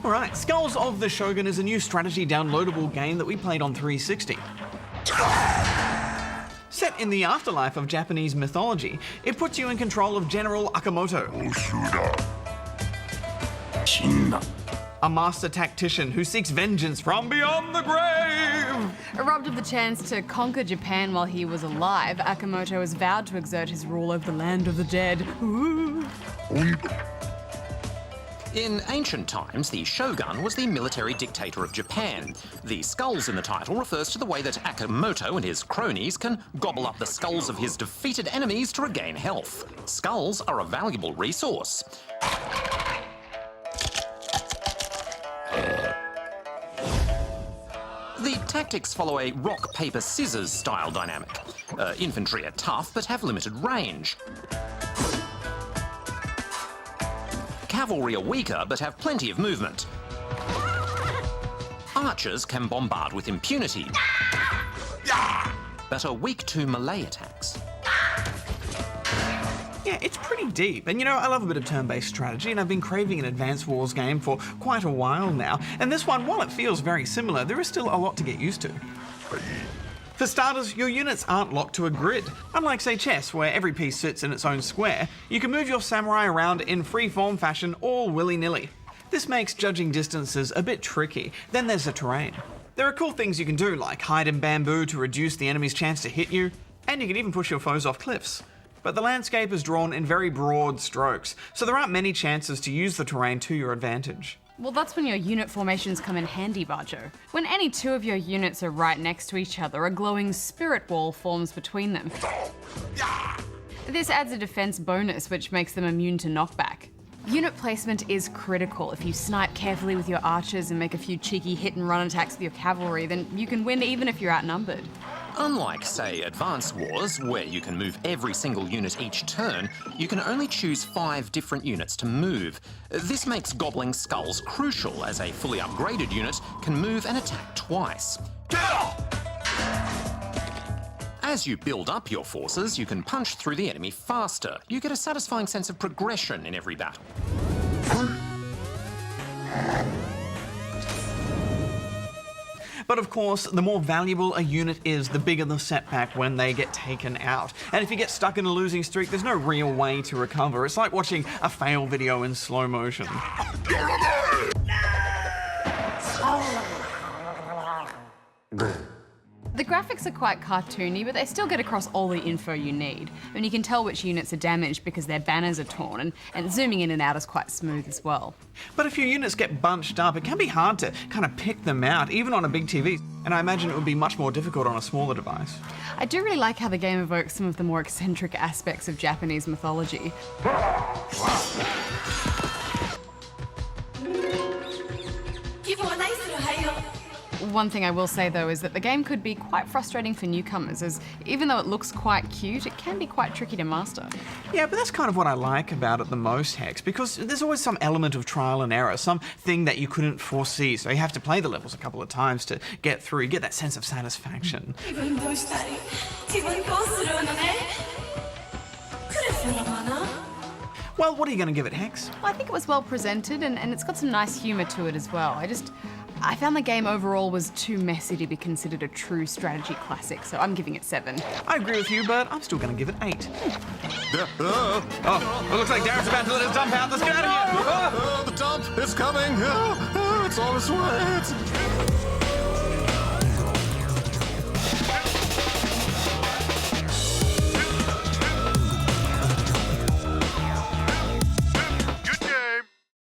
Alright, Skulls of the Shogun is a new strategy downloadable game that we played on 360. Set in the afterlife of Japanese mythology, it puts you in control of General Akamoto, a master tactician who seeks vengeance from beyond the grave. Robbed of the chance to conquer Japan while he was alive, Akamoto has vowed to exert his rule over the land of the dead. Ooh. In ancient times, the Shogun was the military dictator of Japan. The skulls in the title refers to the way that Akamoto and his cronies can gobble up the skulls of his defeated enemies to regain health. Skulls are a valuable resource. The tactics follow a rock, paper, scissors style dynamic. Infantry are tough but have limited range. Cavalry are weaker but have plenty of movement. Archers can bombard with impunity, but are weak to melee attacks. Yeah, it's pretty deep, and you know, I love a bit of turn-based strategy, and I've been craving an Advance Wars game for quite a while now, and this one, while it feels very similar, there is still a lot to get used to. For starters, your units aren't locked to a grid. Unlike, say, chess, where every piece sits in its own square, you can move your samurai around in free-form fashion all willy-nilly. This makes judging distances a bit tricky. Then there's the terrain. There are cool things you can do, like hide in bamboo to reduce the enemy's chance to hit you, and you can even push your foes off cliffs. But the landscape is drawn in very broad strokes, so there aren't many chances to use the terrain to your advantage. Well, that's when your unit formations come in handy, Bajo. When any two of your units are right next to each other, a glowing spirit wall forms between them. This adds a defense bonus, which makes them immune to knockback. Unit placement is critical. If you snipe carefully with your archers and make a few cheeky hit-and-run attacks with your cavalry, then you can win even if you're outnumbered. Unlike, say, Advance Wars, where you can move every single unit each turn, you can only choose 5 different units to move. This makes gobbling skulls crucial, as a fully upgraded unit can move and attack twice. As you build up your forces, you can punch through the enemy faster. You get a satisfying sense of progression in every battle. But of course, the more valuable a unit is, the bigger the setback when they get taken out. And if you get stuck in a losing streak, there's no real way to recover. It's like watching a fail video in slow motion. The graphics are quite cartoony, but they still get across all the info you need. And you can tell which units are damaged because their banners are torn, and zooming in and out is quite smooth as well. But if your units get bunched up, it can be hard to kind of pick them out, even on a big TV. And I imagine it would be much more difficult on a smaller device. I do really like how the game evokes some of the more eccentric aspects of Japanese mythology. One thing I will say though is that the game could be quite frustrating for newcomers, as even though it looks quite cute, it can be quite tricky to master. Yeah, but that's kind of what I like about it the most, Hex, because there's always some element of trial and error, something that you couldn't foresee, so you have to play the levels a couple of times to get through, you get that sense of satisfaction. Well, what are you going to give it, Hex? Well, I think it was well presented and it's got some nice humour to it as well. I found the game overall was too messy to be considered a true strategy classic, so I'm giving it 7. I agree with you, but I'm still going to give it 8. Oh, it looks like Darren's about to let his dump out. Let's get out of here! The dump is coming! It's on its way!